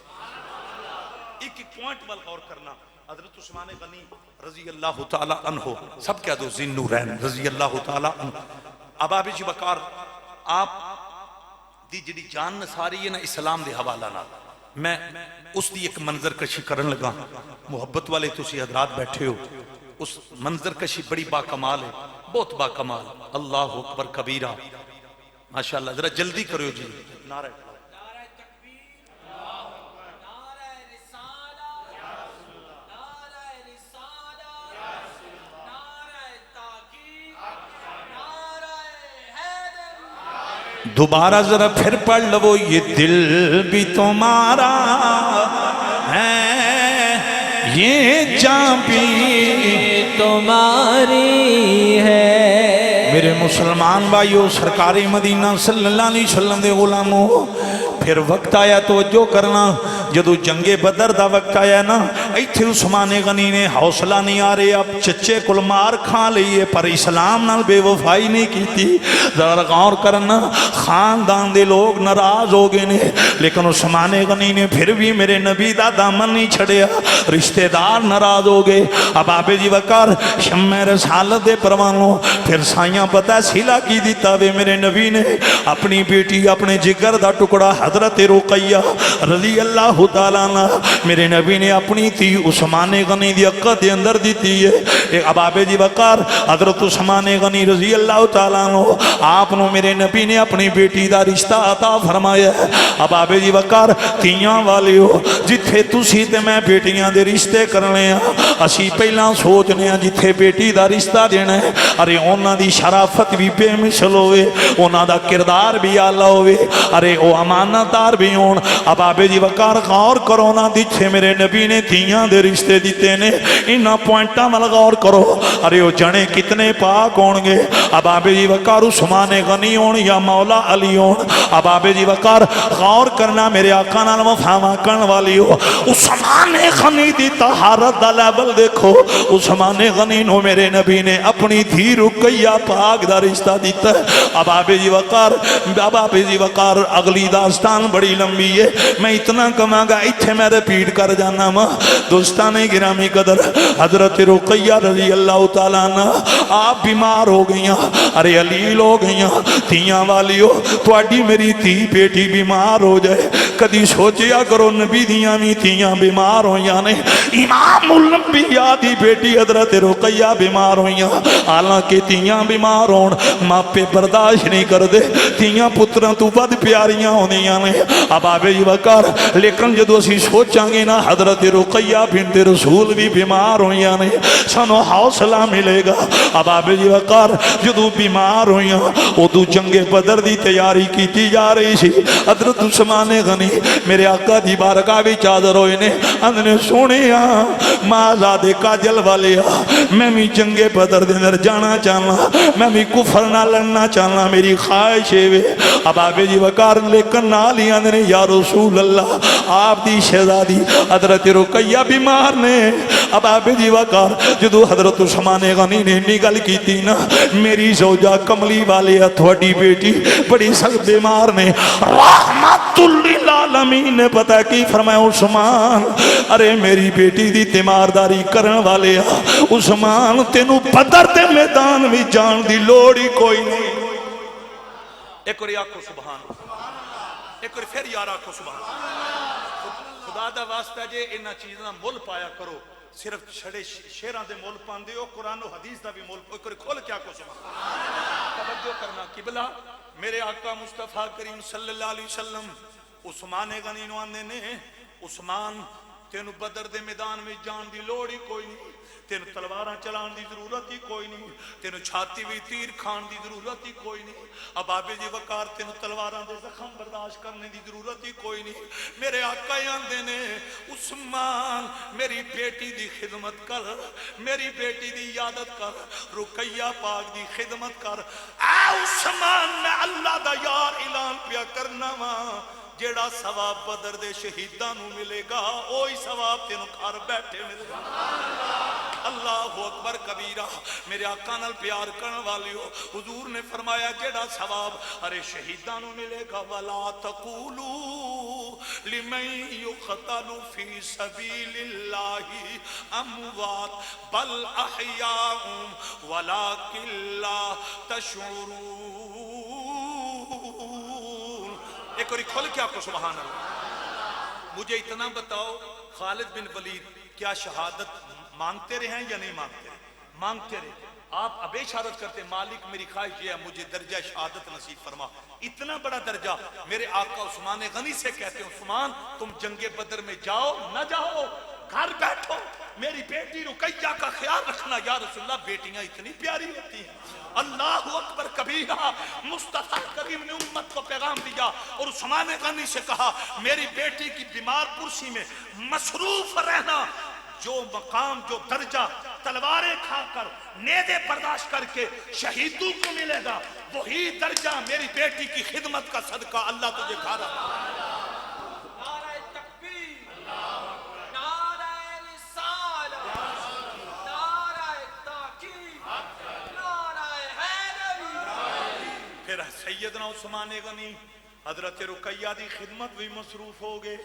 ایک ایک پوائنٹ وال غور کرنا حضرت عثمان غنی رضی اللہ تعالی عنہ سب کہہ دو ذی نورین رضی اللہ تعالی عنہ اب آپ جی وقار آپ دی جڑی جان نساری ہے نا اسلام دے حوالہ نہ میں اس دی ایک منظر کشی کرن لگا محبت والے تسی حضرات بیٹھے ہو اس منظر کشی بڑی با کمال ہے بہت با کمال اللہ اکبر کبیرہ ماشاءاللہ ذرا جلدی کرو جی نعرہ دوبارہ ذرا پھر پڑھ لو یہ دل بھی تمہارا ہے یہ جان بھی تمہاری ہے میرے مسلمان بھائیو سرکاری مدینہ صلی اللہ علیہ وسلم دے غلاموں پھر وقت آیا توجہ کرنا جدو جنگ بدر دا وقت آیا نا ایتھے عثمان غنی نے حوصلہ نہیں آ رہے اب چچے کل مار کھا لئیے پر اسلام نال بے وفائی نہیں کی تھی ذرا غور کرنا خاندان دے لوگ ناراض ہو گئے نے لیکن عثمان غنی نے پھر بھی میرے نبی دا دامن نہیں چھڑیا رشتہ دار ناراض ہو گئے اب آبے جی وقار شمع رسالت دے پروانوں پھر سائیاں پتہ سیلا کی دیتا وے میرے نبی نے اپنی بیٹی اپنے جگر دا ٹکڑا حضرت رقیہ رضی اللہ تعالیٰ عنہ میرے نبی نے اپنی تھی عثمان غنی دی عقد دے اندر دیتی ہے اب آبے جی وقار حضرت عثمان غنی رضی اللہ تعالیٰ عنہ آپ نو میرے نبی نے اپنی بیٹی دا رشتہ عطا فرمایا ہے اب آبے جی وقار تیاں والے ہو جتھے تسی تے میں بیٹیاں دے رشتے کرنے ہیں اسی پہلا سوچنے ہیں جتھے بیٹی دا رشتہ دینا ہے ارے اونا دی شرافت بھی بے مثل ہوئے اونا دا کردار بھی آلہ ہوئے ارے او امانتدار بھی ہون اب آبے جی وقار غور کرو نا دیچھے میرے نبی نے تیاں دے رشتے دیتے نے انہا پوائنٹا مل غور کرو ارے او جنے کتنے پاک ہونگے اب آبے جی وقار عثمان غنی ہون یا مولا علی ہون اب آبے جی وقار غور کرنا میرے آقا نال وفاواں کرن والی ہو عثمان غنی دی طہارت دا لیول دیکھو عثمان غنی نو میرے نبی نے اپنی دھی رقیہ پاک دا رشتہ دیتا ہے اب آبے جی وقار اگلی داستان بڑی لمبی ہے میں اتنا کماں گا اتھے میں ریپیٹ کر جانا ماں دوستان گرامی قدر حضرت رقیہ رضی اللہ تعالیٰ عنہ آپ بیمار ہو گئیاں ارے علیل ہو گئیاں تیاں والی ہو تو اڈی میری تھی بیٹی بیمار ہو جائے کدی سوچیا کرو نبی دیاں بھی تیاں بیمار ہویاں نے امام الانبیاء دی بیٹی حضرت رقیہ بیمار ہویاں حالانکہ تیاں بیمار ہون ماپے برداشت نہیں کر دے تیاں پتران تو بد پیاریاں ہونیاں نے اب آبے جی وکار لیکن جدو اسی سوچاں گے نا حضرت رقیہ بنت رسول بھی بیمار ہویاں نے سانو حوصلہ ملے گا اب آبے جی وکار جدو بیمار ہویاں ادو جنگ بدر دی تیاری کی جا رہی سی حضرت عثمان غنی میرے آقا دی بارگاہ بھی چادر ہوئے نے اندنے سونیا ماں زادے کا جلوہ لیا میں بھی جنگ بدر دے اندر جانا چاہنا میں بھی کفر نہ لڑنا چاہنا میری خواہش ہے اب آبے جی وکار لیکن نالی اندنے یا رسول اللہ آپ دی شہزادی حضرت رقیہ بیمار نے اب آبے جی وکار جدو حضرت عثمان غنی نے نگل کی تھی نا میری زوجہ کملی والے تھوڑی بیٹی بڑی سخت بیمار نے رحمت للعالمین نے پتہ کی فرمایا عثمان ارے میری بیٹی دی تیمارداری کرن والے عثمان تینوں بدر دے میدان میں جان دی لوڑی کوئی نہیں ایک اور آکھو سبحان ایک اور پھر یار آکھو سبحان خدا دا واسطہ جے انہاں چیزاں مول پایا کرو صرف چھڑے شیران دے مول پاندے ہو قرآن و حدیث دا بھی مول ایک اور کھول کیا کو سبحان توجہ کرنا قبلہ میرے آقا مصطفیٰ کریم صلی اللہ علیہ وسلم عثمان غنی نو آندے نے عثمان تینو بدر دے میدان میں جان دی لوڑی کوئی نہیں تینو تلواراں چلان دی ضرورت ہی کوئی نہیں تینو چھاتی بھی تیر کھان دی ضرورت ہی کوئی نہیں اب آبے جی وقار تینو تلواراں دے زخم برداشت کرنے دی ضرورت ہی کوئی نہیں میرے آقا آندے نے عثمان میری بیٹی دی خدمت کر میری بیٹی دی عیادت کر رقیہ پاک دی خدمت کر اے عثمان میں اللہ دا یار اعلان پیا کرنا ماں جیڑا ثواب بدر دے شہیداں نو ملے گا اوہی ثواب تینوں گھر بیٹھے ملے گا اللہ اکبر کبیرہ میرے آقا نال پیار کرن والیو حضور نے فرمایا جیڑا ثواب ارے شہیداں نو ملے گا ولا تقولوا لمن يقتل في سبيل الله اموات بل احياء ولكن لا تشعرون ایک اور کھول کیا کو سبحان اللہ مجھے اتنا بتاؤ خالد بن ولید کیا شہادت مانگتے رہے ہیں یا نہیں مانگتے رہے مانگتے رہے آپ اب اشارت کرتے مالک میری خواہش یہ ہے مجھے درجہ شہادت نصیب فرما اتنا بڑا درجہ میرے آقا عثمان غنی سے کہتے ہیں عثمان تم جنگ بدر میں جاؤ نہ جاؤ گھر بیٹھو میری بیٹی رقیہ کا خیال رکھنا یا رسول اللہ بیٹیاں اتنی پیاری ہوتی ہیں اللہ اکبر کبیرہ مصطفیٰ کریم نے امت کو پیغام دیا اور عثمان غنی سے کہا میری بیٹی کی بیمار پرسی میں مصروف رہنا جو مقام جو درجہ تلواریں کھا کر نیزے برداشت کر کے شہیدوں کو ملے گا وہی درجہ میری بیٹی کی خدمت کا صدقہ اللہ تجھے کھا رہا سیدنا عثمان غنی حضرت رقیہ دی خدمت بھی مصروف ہو گئے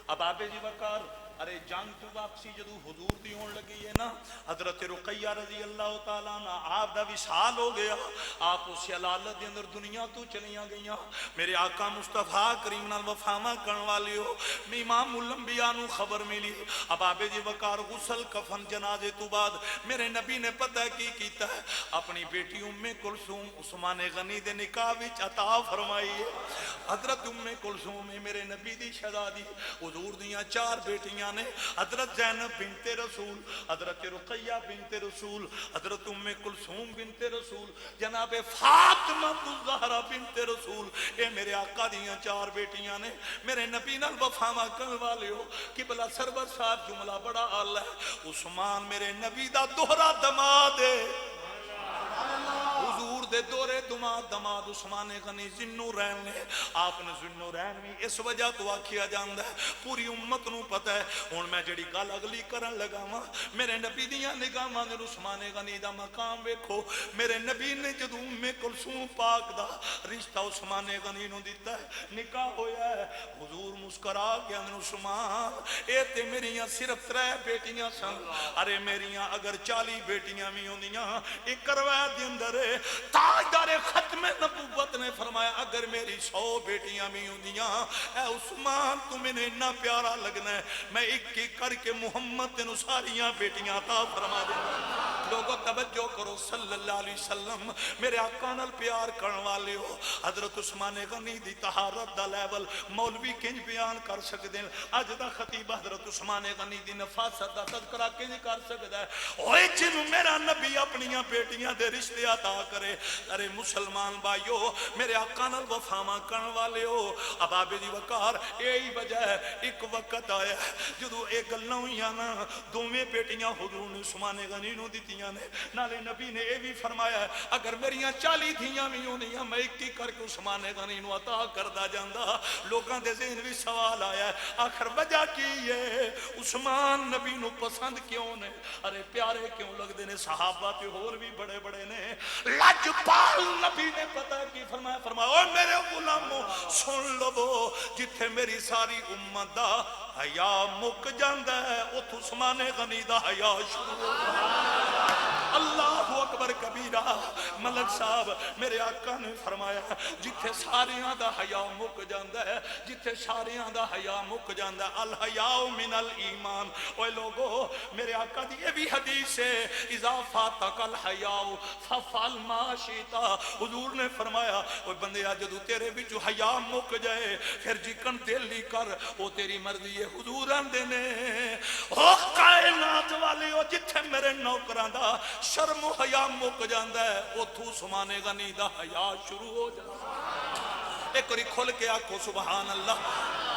اب آبے جی وقار ارے جان تو واپسی جدو حضور دی ہون لگی ہے نا حضرت رقیہ رضی اللہ تعالیٰ عنہ آپ دا وصال ہو گیا آپ اس علالت دے اندر دنیا تو چلیاں گئیاں میرے آقا مصطفیٰ کریم نال وفامہ کرن والی ہو امام الانبیاء نو خبر ملی اب آبے جی وقار غسل کفن جنازے تو بعد میرے نبی نے پتہ کی کیتا ہے اپنی بیٹی ام کلثوم عثمان غنی دے نکاح وچ عطا فرمائی ہے حضرت ام کلثوم میرے نبی دی شہزادی حضور دیاں 4 بیٹیاں نے حضرت زینب بنت رسول حضرت رقیہ بنت رسول حضرت ام کلثوم بنت رسول جناب فاطمہ الزہرا بنت رسول اے میرے آقا دیاں 4 بیٹیاں نے میرے نبی نال وفامہ کرن والے ہو قبلہ سرور صاحب جملہ بڑا اعلی ہے عثمان میرے نبی دا دوہرا دماد ہے حضور دے دورے دماد عثمان غنی ذوالنورین نے آپ نے ذوالنورین میں اس وجہ تو آکھیا جاندا ہے پوری امت نو پتہ ہے ہن میں جڑی گل اگلی کرن لگا وا میرے نبی دیاں نگاہاں دے عثمان غنی دا مقام ویکھو میرے نبی نے جدوں ام کلثوم پاک دا رشتہ عثمان غنی نو دتا ہے نکاح ہویا ہے حضور مسکرا کے اندر عثمان اے تے میریاں صرف 3 بیٹیاں سن ارے میریاں اگر 40 بیٹیاں بھی ہوندیاں ایک روایت دے اندر تاجدار ختم نبوت نے فرمایا اگر میری 100 بیٹیاں بھی ہوندیاں اے عثمان تو میں نے اتنا پیارا لگنا ہے میں ایک ایک کر کے محمد تینوں ساریاں بیٹیاں عطا فرما دوں گا۔ لوگوں توجہ کرو صلی اللہ علیہ وسلم میرے آقا نال پیار کرن والے ہو حضرت عثمان غنی دی طہارت دا لیول مولوی کنج بیان کر سکدے ہیں اج دا خطیب حضرت عثمان غنی دی نفاست دا تذکرہ کنج کر سکدا ہے اوے جنوں میرا نبی اپنیاں بیٹیاں دے رشتے عطا کرے ارے مسلمان بھائیو میرے آقا نال وفاواں کرن والے ہو اباب دی وقار یہی وجہ ہے ایک وقت آیا جدوں اے گلاں ہوئیاں نا دوویں بیٹیاں حضور نے عثمان غنی نوں دتیاں نے نالے نبی نے اے بھی فرمایا ہے اگر میریاں 40 دھیاں بھی ہوندیاں میں ایک ایک کر کے عثمان غنی نوں عطا کردا جاندا لوکاں دے ذہن وچ سوال آیا ہے آخر وجہ کی ہے عثمان نبی نوں پسند کیوں نے ارے پیارے کیوں لگدے نے صحابہ تے اور بھی بڑے بڑے نے لجپال نبی نے پتہ کی فرمایا فرمایا او میرے غلامو سن لو جتھے میری ساری امت دا حیا مک جاندا ہے اوتھے عثمان غنی دا حیا شروع ہو جاندا ہے اللہ اکبر کبیرہ ملک صاحب میرے آقا نے فرمایا جتھے ساریاں دا حیا مک جاندا ہے جتھے ساریاں دا حیا مک جاندا ہے الحیاء من الایمان اوے لوگو میرے آقا دی یہ بھی حدیث ہے اذا فاتک الحیاء ففعل ما شئت حضور نے فرمایا اوے بندیا جدوں تیرے وچ حیا مک جائے پھر جکن دل ہی کر او تیری مرضی ہے حضور آندے نے او کائنات والے او جتھے میرے نوکراں دا شرم و حیا مک جاندا ہے اوتھوں عثمان غنی دا حیا شروع ہو جاندا ہے ایک واری کھل کے آکھو سبحان اللہ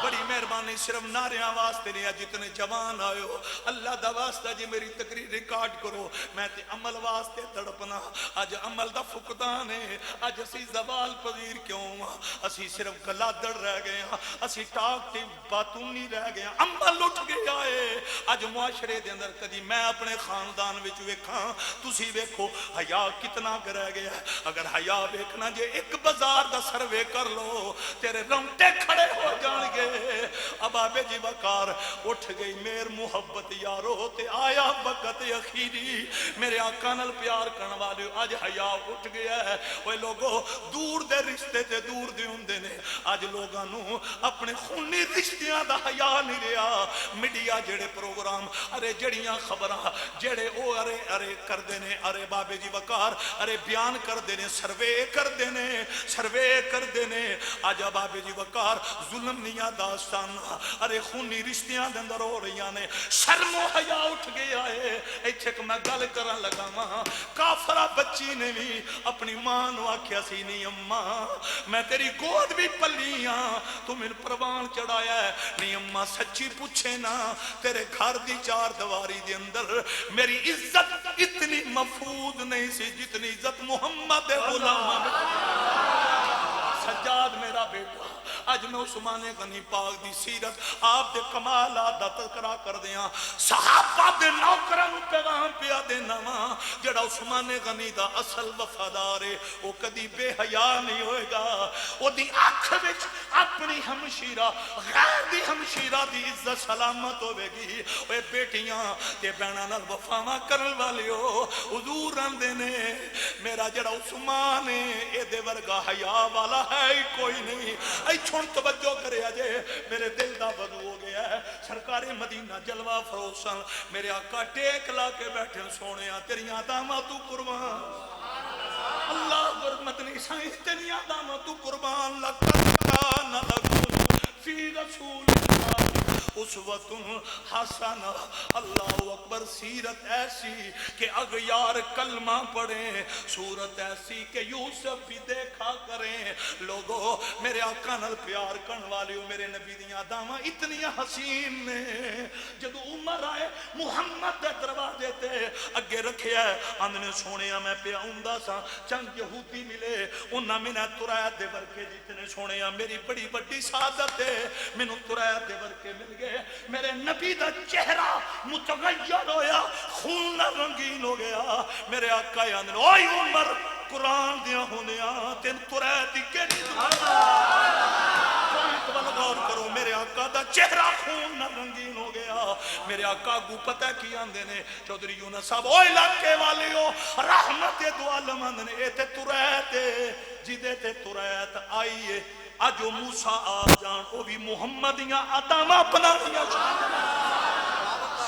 بڑی مہربانی صرف نعریاں واسطے نہیں جتنے جوان آئے ہو اللہ دا واسطہ جی میری تقریر ریکارڈ کرو میں تے عمل واسطے تڑپنا اج عمل دا فقدان ہے اج اسی زوال پذیر کیوں اسی صرف گلادڑ رہ گئے ہیں اسی ٹاک تے باتونی رہ گئے ہیں عمل اٹھ گیا ہے اج معاشرے دے اندر کدی میں اپنے خاندان وچ ویکھاں تسی ویکھو حیا کتنا رہ گیا ہے اگر حیا ویکھنا جے ایک بازار دا سروے کر لو تیرے رونگٹے کھڑے ہو جان گے ابابے جی وقار اٹھ گئی میر محبت یارو تے آیا وقت اخیری میرے آقا نال پیار کرن والے اج حیا اٹھ گیا ہے اوے لوگو دور دے رشتے تے دور دے ہوندے نے اج لوگاں نوں اپنے خونی رشتیاں دا حیا نہیں رہیا میڈیا جڑے پروگرام ارے جڑیاں خبراں جڑے او ارے کردے نے ارے بابے جی وقار ارے بیان کردے نے سروے کردے نے اج بابے جی وقار ظلم نیا داستان ارے خونی رشتیاں دے اندر ہو رہیاں نے شرم و حیا اٹھ گیا ہے ایتھے کہ میں گل کرن لگا ماں کافرہ بچی نے بھی اپنی ماں نو آکھیا سی نہیں اماں میں تیری گود بھی پلی ہاں تو میں پروان چڑھایا ہے نہیں اماں سچی پوچھے نا تیرے گھر دی چار دواری دے اندر میری عزت اتنی محفوظ نہیں سی جتنی عزت محمد غلام سجاد میرا بیٹا اج میں عثمان غنی پاک دی سیرت آپ دے کمالات دا تذکرہ کر دیاں صحابہ دے نوکراں نوں پیغام پیا دینا وا جڑا عثمان غنی دا اصل وفادار ہے او کدی بے حیا نہیں ہوئے گا او دی اکھ وچ اپنی ہمشیرہ غیر دی ہمشیرہ دی عزت سلامت ہوے گی اوے بیٹیاں تے بہناں نال وفاواں کرن والیو حضور آندے نے میرا جڑا عثمان ہے اے دے ورگا حیا والا ہے ہی کوئی نہیں اے چھوڑ توجہ کرے اجے میرے دل دا بدو ہو گیا ہے سرکار مدینہ جلوہ فروشن میرے آقا ٹیک لا کے بیٹھے سونےاں تیریاں داماں تو قربان اللہ غرمت نہیں سائیں تیریاں داماں تو قربان لقد کان لکم فی رسول اللہ اسوۃ حسنہ اللہ اکبر سیرت ایسی کہ اغیار کلمہ پڑھیں صورت ایسی کہ یوسف بھی دیکھا کریں لوگو میرے آقا نال پیار کرن والیو میرے نبی دیاں داواں اتنی حسین نے جدو عمر آئے محمد دے دروازے تے اگے رکھیا ہے اندنے سونیا میں پیا ہوندا سا چند یہودی ملے انہاں میں ترایت دے ورکے جتنے سونیا میری بڑی بڑی سعادت ہے مینوں ترایت دے ورکے مل گئے میرے نبی دا چہرہ متغیر ہویا خون رنگین ہو گیا میرے آقا اندر اوئے عمر قرآن دیا ہونیاں تین ترایت دی کیڑی غور کرو میرے آقا دا چہرہ خون رنگین ہو گیا میرے آقا کو پتہ کی آندے نے چودھری یونس صاحب او علاقے والیو رحمت دو عالم نے اے تے تریت جدے تے تریت آئیے اج موسیٰ آ جان او بھی محمدیاں عدامہ اپنا لیا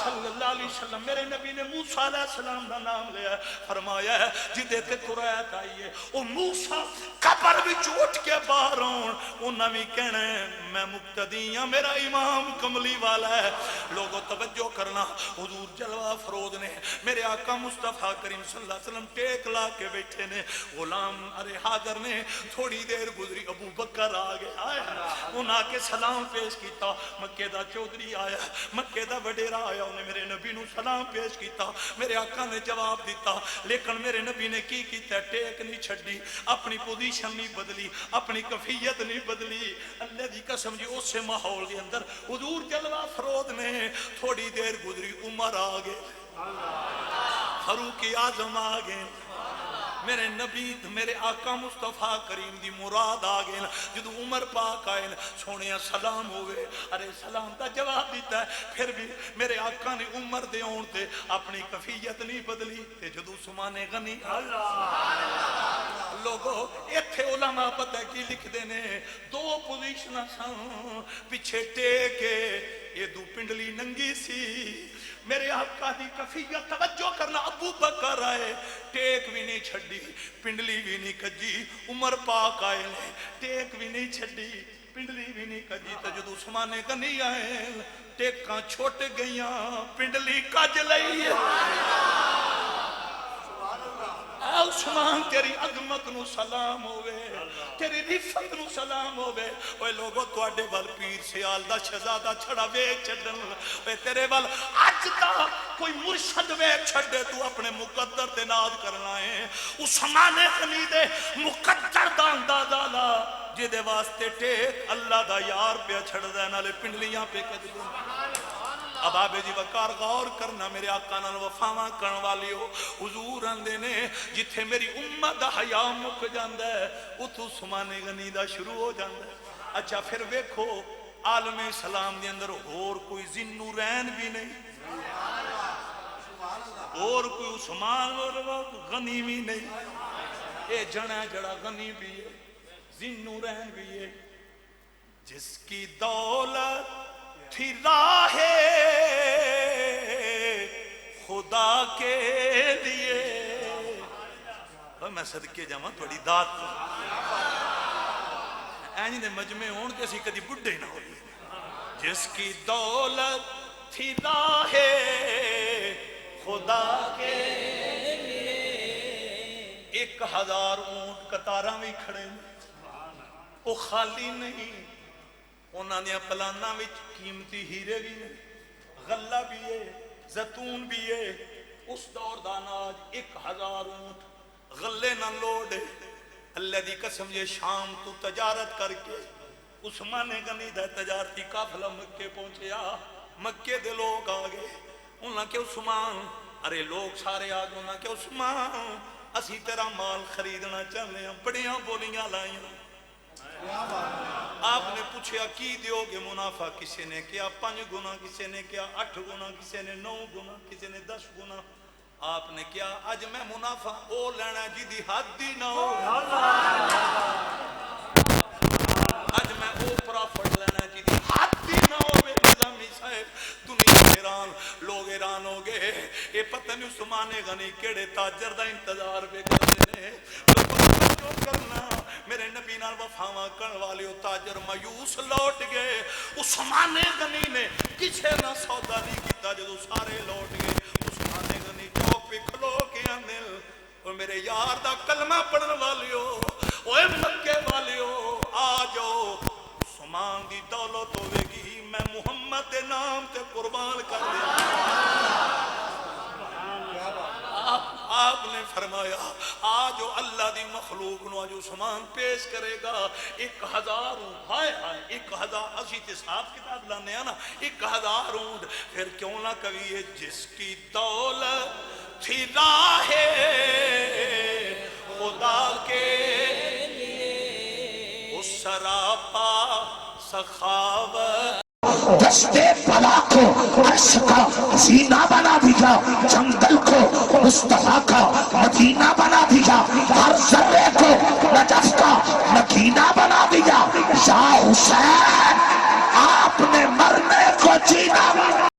صلی اللہ علیہ وسلم میرے نبی نے موسیٰ علیہ السلام دا نام لیا فرمایا ہے جدے تے قرآت آئیے او موسیٰ قبر بھی چوٹ کے باہر آن انہاں بھی کہنا ہے میں مقتدی ہوں میرا امام کملی والا ہے لوگوں توجہ کرنا حضور جلوہ فرود نے میرے آقا مصطفیٰ کریم صلی اللہ علیہ وسلم ٹیک لا کے بیٹھے نے غلام ارے حاضر نے تھوڑی دیر گزری ابو بکر آگے آیا انہاں کے سلام پیش کیتا مکہ دا چودھری آیا مکہ دا وڈیرا آیا انہیں میرے نبی نو سلام پیش کیتا میرے آقا نے جواب دیتا لیکن میرے نبی نے کی کیتا ٹیک نہیں چھڑی اپنی پوزیشن نہیں بدلی اپنی کفیت نہیں بدلی اللہ دی قسم جی اس سے ماحول کے اندر حضور جلوہ فرود نے تھوڑی دیر گزری عمر آگے فاروق اعظم آگے میرے نبی میرے آقا مصطفیٰ کریم دی مراد آگئے جدو عمر پاک آئے سونے سلام ہوئے ارے سلام تا جواب دیتا ہے پھر بھی میرے آقا نے عمر دے اونتے اپنی کفیت نہیں بدلی تے جدو سمان غنی لوگوں ایتھے علماء پتہ کی لکھ دینے دو پوزیشنہ سان پیچھے ٹیکے یہ دو پنڈلی ننگی سی میرے آقا دی کفیت توجہ کرنا ابو بکر آئے ٹیک بھی نہیں چھڑی پنڈلی بھی نہیں کجی عمر پاک آئے ٹیک بھی نہیں چھڑی پنڈلی بھی نہیں کجی تجدو سمانے کا نہیں آئے ٹیکاں چھوٹ گئیاں پنڈلی کج لئی اے عثمان تیری عظمت نو سلام ہوئے تیری رفت نو سلام ہوئے اوے لوگوں تو اڈے بل پیر سیال دا شہزادہ چھڑا ویک چھڑن اوے تیرے بل اج دا کوئی مرشد ویک چھڑے تو اپنے مقدر تے ناز کرنا ہے عثمان غنی دے مقدر دا اندازہ لا جدے واسطے ٹیک اللہ دا یار پہ چھڑ دے نالے پنڈلیاں پہ کج دے اب آبے جی وقار غور کرنا میرے آقا نال وفاواں کرن والی ہو حضور اندے نے جتھے میری امت دا حیا مک جاندا ہے اتھو سمان غنی دا شروع ہو جاندا ہے اچھا پھر ویکھو عالم اسلام دے اندر اور کوئی ذی نورین بھی نہیں اور کوئی عثمان غنی بھی نہیں اے جنا جڑا غنی بھی ہے ذی نورین بھی ہے جس کی دولت تھی راہ خدا کے لیے میں صدقے جاواں تھوڑی دات اینی دے مجمع ہون کے اسی کدی بڈھے نہ ہوئی جس کی دولت تھی راہ خدا کے لیے 1000 اونٹ قطاراں بھی کھڑے وہ خالی نہیں انہاں نے پلانا وچ قیمتی ہیرے بھی ہیں غلہ بھی ہے زیتون بھی ہے اس دور دا اناج 1000 اونٹ غلے نہ لوڑے اللہ دی قسم یہ شام تو تجارت کر کے عثمان غنی دا تجارتی قافلہ مکے پہنچیا مکے دے لوگ آگے انہاں کہ عثمان ارے لوگ سارے آگے انہاں کہ عثمان اسی تیرا مال خریدنا چاہنے ہیں بڑیاں بولیاں لائیں آپ نے پوچھا کی دیو گے منافع کسی نے کیا 5 گنا کسی نے کیا 8 گنا کسی نے 9 گنا کسی نے 10 گنا آپ نے کیا آج میں منافع او لینا جی دی حد دی نہ ہو آج میں او پرافٹ لینا جی دی حد دی نہ ہو بے نظامی صاحب دنیا حیران لوگ حیران ہو گئے یہ پتہ نہیں عثمان غنی کیڑے تاجر دا انتظار بے کرتے ہیں جو کرنا میرے نبی نال وفاواں کرن والے او تاجر مایوس لوٹ گئے عثمان غنی نے کسے نہ سودا نہیں کیتا جدوں سارے لوٹ گئے عثمان غنی چوک پہ کھلو کے آندے اور میرے یار دا کلمہ پڑھن والیو اوے مکے والیو آ جاؤ عثمان دی دولت ہوے گی میں محمد دے نام تے قربان کر دیا آپ نے فرمایا آج اللہ دی مخلوق نو آج عثمان پیش کرے گا 1000 ہائے ہائے 1000 اسی تے صاحب کتاب لانے آنا 1000 اونٹ پھر کیوں نہ کہیے جس کی دولت تھی راہ خدا کے لیے اس سراپا سخاوت دشتے بلا کو عرش کا زینہ بنا دیا، جنگل کو مصطفیٰ کا مدینہ بنا دیا، ہر ذرے کو نجف کا مکینہ بنا دیا۔ یا حسین آپ نے مرنے کو جینا